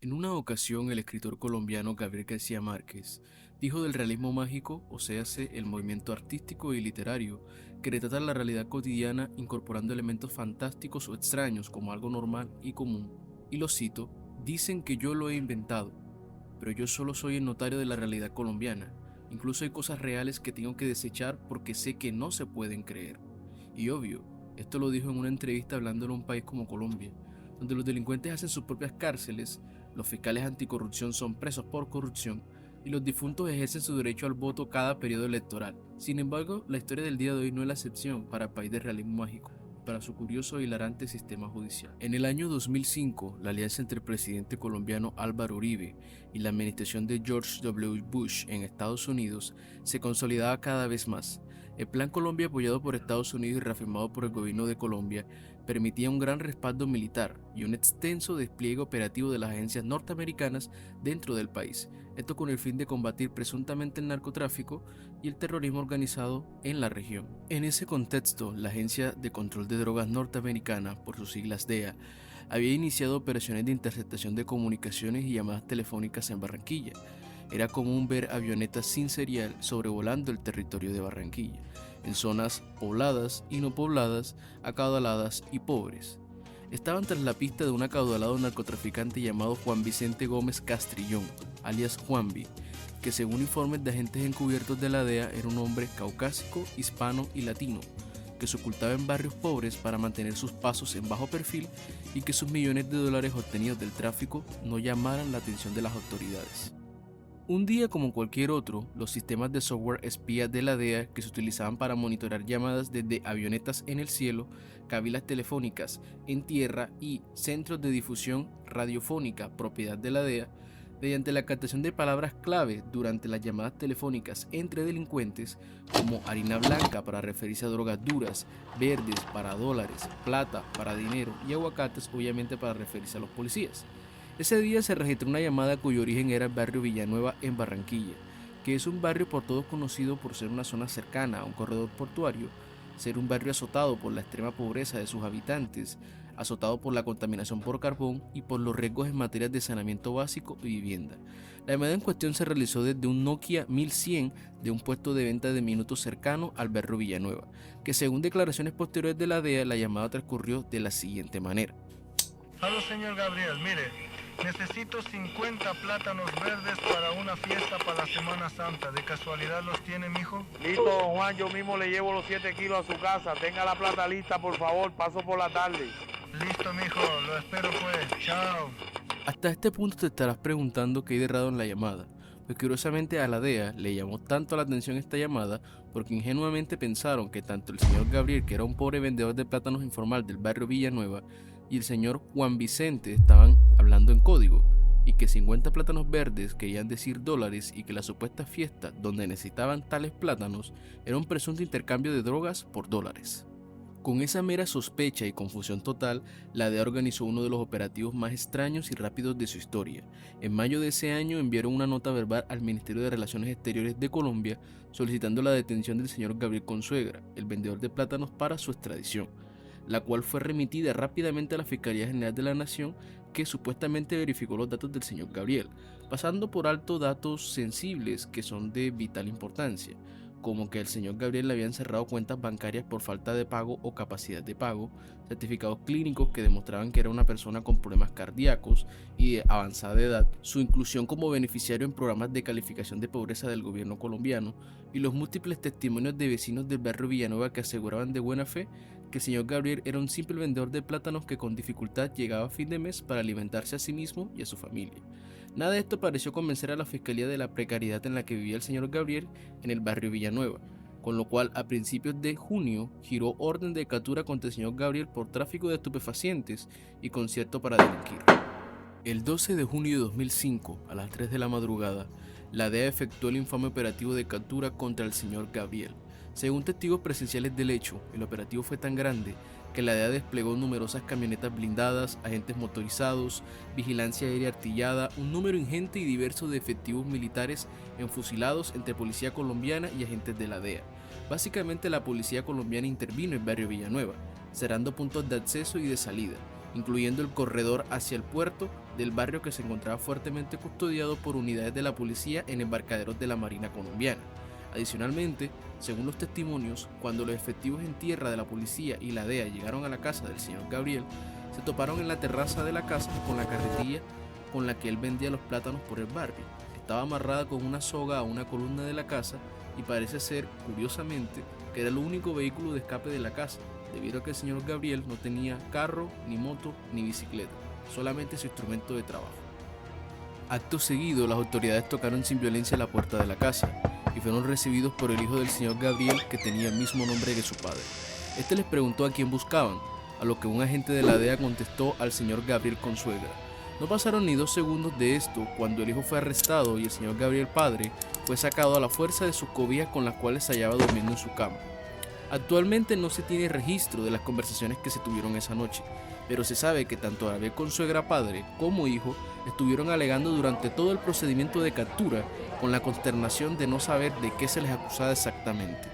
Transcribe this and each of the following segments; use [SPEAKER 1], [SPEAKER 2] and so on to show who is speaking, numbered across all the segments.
[SPEAKER 1] En una ocasión, el escritor colombiano Gabriel García Márquez dijo del realismo mágico, o séase, el movimiento artístico y literario, que retrata la realidad cotidiana incorporando elementos fantásticos o extraños como algo normal y común. Y lo cito: dicen que yo lo he inventado, pero yo solo soy el notario de la realidad colombiana. Incluso hay cosas reales que tengo que desechar porque sé que no se pueden creer. Y obvio, esto lo dijo en una entrevista hablando en un país como Colombia, donde los delincuentes hacen sus propias cárceles, los fiscales anticorrupción son presos por corrupción y los difuntos ejercen su derecho al voto cada periodo electoral. Sin embargo, la historia del día de hoy no es la excepción para el país del realismo mágico, para su curioso e hilarante sistema judicial. En el año 2005, la alianza entre el presidente colombiano Álvaro Uribe y la administración de George W. Bush en Estados Unidos se consolidaba cada vez más. El Plan Colombia, apoyado por Estados Unidos y reafirmado por el gobierno de Colombia, permitía un gran respaldo militar y un extenso despliegue operativo de las agencias norteamericanas dentro del país, esto con el fin de combatir presuntamente el narcotráfico y el terrorismo organizado en la región. En ese contexto, la Agencia de Control de Drogas norteamericana, por sus siglas DEA, había iniciado operaciones de interceptación de comunicaciones y llamadas telefónicas en Barranquilla. Era común ver avionetas sin serial sobrevolando el territorio de Barranquilla, en zonas pobladas y no pobladas, acaudaladas y pobres. Estaban tras la pista de un acaudalado narcotraficante llamado Juan Vicente Gómez Castrillón, alias Juanvi, que según informes de agentes encubiertos de la DEA era un hombre caucásico, hispano y latino, que se ocultaba en barrios pobres para mantener sus pasos en bajo perfil y que sus millones de dólares obtenidos del tráfico no llamaran la atención de las autoridades. Un día como cualquier otro, los sistemas de software espía de la DEA que se utilizaban para monitorear llamadas desde avionetas en el cielo, cabinas telefónicas en tierra y centros de difusión radiofónica propiedad de la DEA, mediante la captación de palabras clave durante las llamadas telefónicas entre delincuentes, como harina blanca para referirse a drogas duras, verdes para dólares, plata para dinero y aguacates obviamente para referirse a los policías. Ese día se registró una llamada cuyo origen era el barrio Villanueva en Barranquilla, que es un barrio por todos conocido por ser una zona cercana a un corredor portuario, ser un barrio azotado por la extrema pobreza de sus habitantes, azotado por la contaminación por carbón y por los riesgos en materia de saneamiento básico y vivienda. La llamada en cuestión se realizó desde un Nokia 1100 de un puesto de venta de minutos cercano al barrio Villanueva, que según declaraciones posteriores de la DEA, la llamada transcurrió de la siguiente manera.
[SPEAKER 2] Aló, señor Gabriel, mire, necesito 50 plátanos verdes para una fiesta para la Semana Santa. ¿De casualidad los tiene, mijo?
[SPEAKER 3] Listo, don Juan, yo mismo le llevo los 7 kilos a su casa. Tenga la plata lista, por favor, paso por la tarde.
[SPEAKER 2] Listo, mijo, lo espero pues. Chao.
[SPEAKER 1] Hasta este punto te estarás preguntando qué hay de errado en la llamada, pues curiosamente a la DEA le llamó tanto la atención esta llamada porque ingenuamente pensaron que tanto el señor Gabriel, que era un pobre vendedor de plátanos informal del barrio Villanueva, y el señor Juan Vicente estaban hablando en código, y que 50 plátanos verdes querían decir dólares y que la supuesta fiesta donde necesitaban tales plátanos era un presunto intercambio de drogas por dólares. Con esa mera sospecha y confusión total, la DEA organizó uno de los operativos más extraños y rápidos de su historia. En mayo de ese año enviaron una nota verbal al Ministerio de Relaciones Exteriores de Colombia solicitando la detención del señor Gabriel Consuegra, el vendedor de plátanos, para su extradición, la cual fue remitida rápidamente a la Fiscalía General de la Nación, que supuestamente verificó los datos del señor Gabriel, pasando por alto datos sensibles que son de vital importancia, como que el señor Gabriel le habían cerrado cuentas bancarias por falta de pago o capacidad de pago, certificados clínicos que demostraban que era una persona con problemas cardíacos y de avanzada edad, su inclusión como beneficiario en programas de calificación de pobreza del gobierno colombiano y los múltiples testimonios de vecinos del barrio Villanueva que aseguraban de buena fe que el señor Gabriel era un simple vendedor de plátanos que con dificultad llegaba a fin de mes para alimentarse a sí mismo y a su familia. Nada de esto pareció convencer a la fiscalía de la precariedad en la que vivía el señor Gabriel en el barrio Villanueva, con lo cual a principios de junio giró orden de captura contra el señor Gabriel por tráfico de estupefacientes y concierto para delinquir. El 12 de junio de 2005, a las 3 de la madrugada, la DEA efectuó el infame operativo de captura contra el señor Gabriel. Según testigos presenciales del hecho, el operativo fue tan grande que la DEA desplegó numerosas camionetas blindadas, agentes motorizados, vigilancia aérea artillada, un número ingente y diverso de efectivos militares enfusilados entre policía colombiana y agentes de la DEA. Básicamente la policía colombiana intervino en el barrio Villanueva, cerrando puntos de acceso y de salida, incluyendo el corredor hacia el puerto del barrio que se encontraba fuertemente custodiado por unidades de la policía en embarcaderos de la Marina colombiana. Adicionalmente, según los testimonios, cuando los efectivos en tierra de la policía y la DEA llegaron a la casa del señor Gabriel, se toparon en la terraza de la casa con la carretilla con la que él vendía los plátanos por el barrio. Estaba amarrada con una soga a una columna de la casa y parece ser, curiosamente, que era el único vehículo de escape de la casa, debido a que el señor Gabriel no tenía carro, ni moto, ni bicicleta, solamente su instrumento de trabajo. Acto seguido, las autoridades tocaron sin violencia la puerta de la casa y fueron recibidos por el hijo del señor Gabriel, que tenía el mismo nombre que su padre. Este les preguntó a quién buscaban, a lo que un agente de la DEA contestó al señor Gabriel Consuegra. No pasaron ni 2 segundos de esto cuando el hijo fue arrestado y el señor Gabriel padre fue sacado a la fuerza de sus cobijas con las cuales se hallaba durmiendo en su cama. Actualmente no se tiene registro de las conversaciones que se tuvieron esa noche, pero se sabe que tanto Gabriel Consuegra padre como hijo estuvieron alegando durante todo el procedimiento de captura, con la consternación de no saber de qué se les acusaba exactamente.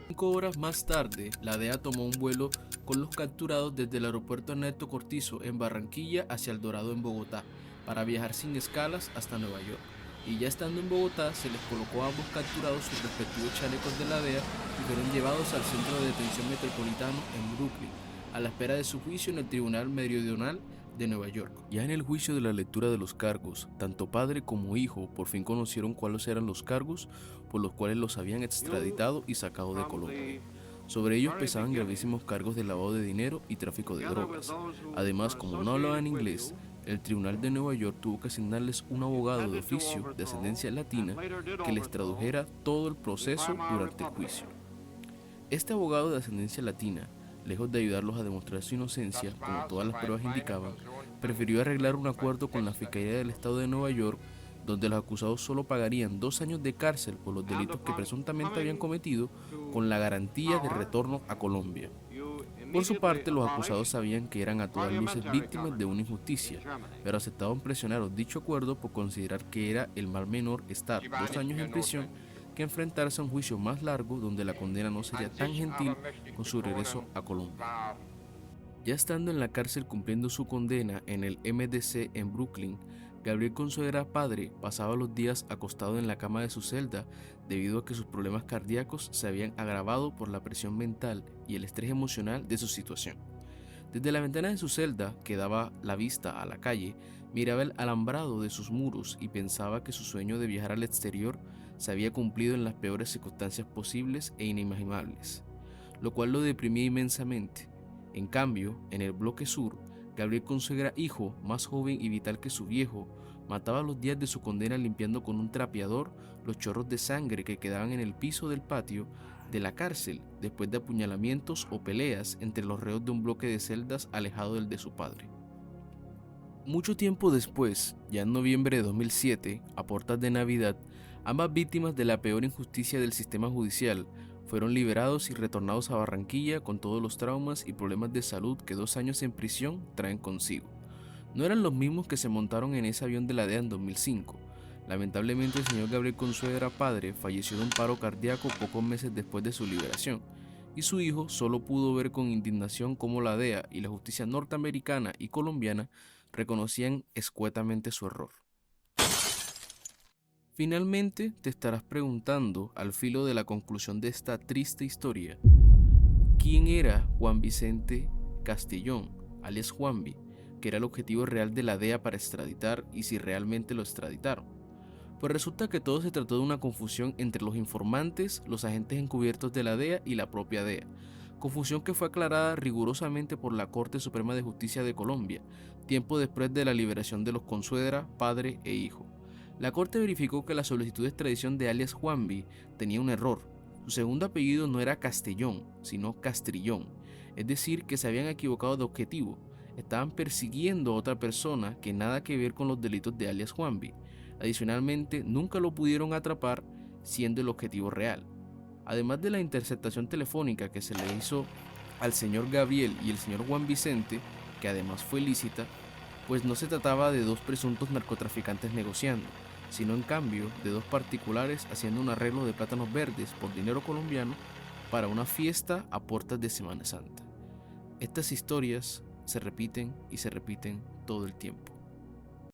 [SPEAKER 1] 5 horas más tarde, la DEA tomó un vuelo con los capturados desde el aeropuerto Ernesto Cortizo en Barranquilla hacia El Dorado en Bogotá, para viajar sin escalas hasta Nueva York. Y ya estando en Bogotá, se les colocó a ambos capturados sus respectivos chalecos de la DEA y fueron llevados al centro de detención metropolitano en Brooklyn, a la espera de su juicio en el Tribunal Meridional de Nueva York. Ya en el juicio de la lectura de los cargos, tanto padre como hijo por fin conocieron cuáles eran los cargos por los cuales los habían extraditado y sacado de Colombia. Sobre ellos pesaban gravísimos cargos de lavado de dinero y tráfico de drogas. Además, como no hablaban inglés, el Tribunal de Nueva York tuvo que asignarles un abogado de oficio de ascendencia latina que les tradujera todo el proceso durante el juicio. Este abogado de ascendencia latina, lejos de ayudarlos a demostrar su inocencia, como todas las pruebas indicaban, prefirió arreglar un acuerdo con la Fiscalía del Estado de Nueva York, donde los acusados solo pagarían 2 años de cárcel por los delitos que presuntamente habían cometido, con la garantía de retorno a Colombia. Por su parte, los acusados sabían que eran a todas luces víctimas de una injusticia, pero aceptaban presionar dicho acuerdo por considerar que era el mal menor estar 2 años en prisión que enfrentarse a un juicio más largo donde la condena no sería tan gentil con su regreso a Colombia. Ya estando en la cárcel cumpliendo su condena en el MDC en Brooklyn, Gabriel Consuegra padre pasaba los días acostado en la cama de su celda debido a que sus problemas cardíacos se habían agravado por la presión mental y el estrés emocional de su situación. Desde la ventana de su celda, que daba la vista a la calle, miraba el alambrado de sus muros y pensaba que su sueño de viajar al exterior se había cumplido en las peores circunstancias posibles e inimaginables, lo cual lo deprimía inmensamente. En cambio, en el bloque sur, Gabriel Consuegra hijo, más joven y vital que su viejo, mataba los días de su condena limpiando con un trapeador los chorros de sangre que quedaban en el piso del patio de la cárcel después de apuñalamientos o peleas entre los reos de un bloque de celdas alejado del de su padre. Mucho tiempo después, ya en noviembre de 2007, a puertas de Navidad, ambas víctimas de la peor injusticia del sistema judicial fueron liberados y retornados a Barranquilla con todos los traumas y problemas de salud que 2 años en prisión traen consigo. No eran los mismos que se montaron en ese avión de la DEA en 2005. Lamentablemente, el señor Gabriel Consuegra padre falleció de un paro cardíaco pocos meses después de su liberación, y su hijo solo pudo ver con indignación cómo la DEA y la justicia norteamericana y colombiana reconocían escuetamente su error. Finalmente, te estarás preguntando, al filo de la conclusión de esta triste historia, ¿quién era Juan Vicente Castellón, alias Juanvi, que era el objetivo real de la DEA para extraditar y si realmente lo extraditaron? Pues resulta que todo se trató de una confusión entre los informantes, los agentes encubiertos de la DEA y la propia DEA, confusión que fue aclarada rigurosamente por la Corte Suprema de Justicia de Colombia, tiempo después de la liberación de los Consuegra, padre e hijo. La Corte verificó que la solicitud de extradición de alias Juanvi tenía un error. Su segundo apellido no era Castellón, sino Castrillón, es decir, que se habían equivocado de objetivo. Estaban persiguiendo a otra persona que nada que ver con los delitos de alias Juanvi. Adicionalmente, nunca lo pudieron atrapar, siendo el objetivo real. Además de la interceptación telefónica que se le hizo al señor Gabriel y el señor Juan Vicente, que además fue lícita, pues no se trataba de 2 presuntos narcotraficantes negociando, sino en cambio de 2 particulares haciendo un arreglo de plátanos verdes por dinero colombiano para una fiesta a puertas de Semana Santa. Estas historias se repiten y se repiten todo el tiempo.